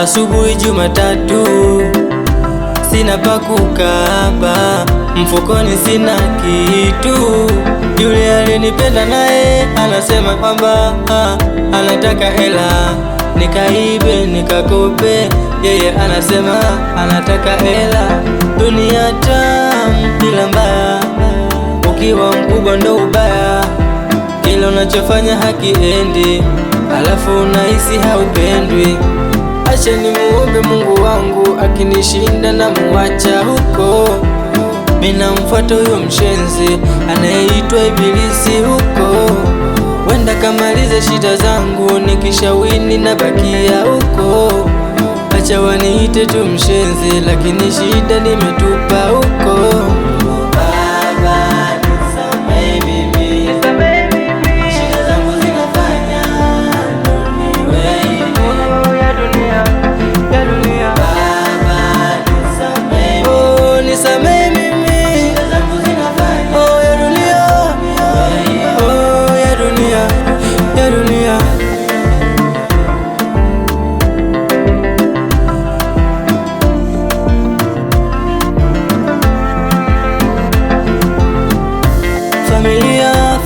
asubuhi Jumatatu, sina pa kukaba, mfukoni sina kitu. Yule alinipenda naye anasema kwamba anataka hela, nikaibe nikakope, yeye anasema anataka hela. Dunia tamu ila mbaya, ukiwa mkubwa ndo ubaya, kila unachofanya hakiendi, alafu unahisi haupendwi. Acha nimuombe Mungu wangu, akinishinda na muacha huko. Mina mfuata huyo mshenzi anayeitwa Ibilisi huko, wenda kamaliza shida zangu, nikishawini na bakia huko. Acha waniite tu mshenzi, lakini shida nimetupa huko.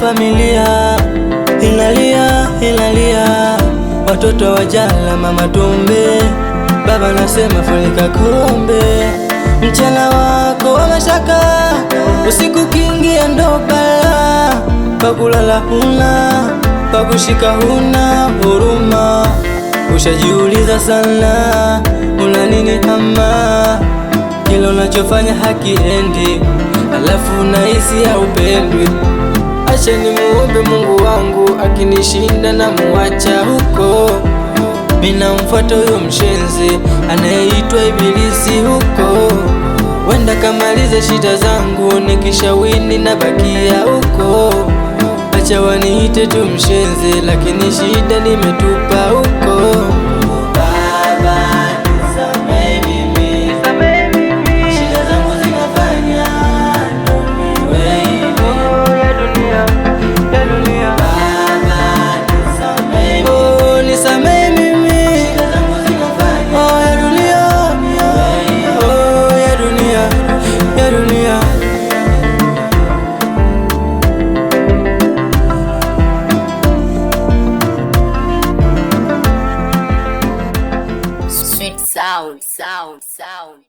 Familia inalia, watoto wajala mama tumbe, baba nasema funika kombe. Mchana wako wa mashaka, usiku kiingia ndo bala, pakulala huna, pakushika huna huruma. Ushajiuliza sana, una nini ama kila unachofanya hakiendi, alafu unahisi haupendwi. Acha nimuombe Mungu wangu, akinishinda na muacha huko. Mina mfuata huyo mshenzi anayeitwa Ibilisi huko, wenda kamaliza shida zangu, nikishawini na bakia huko. Acha waniite tu mshenzi, lakini shida nimetupa huko. Sound.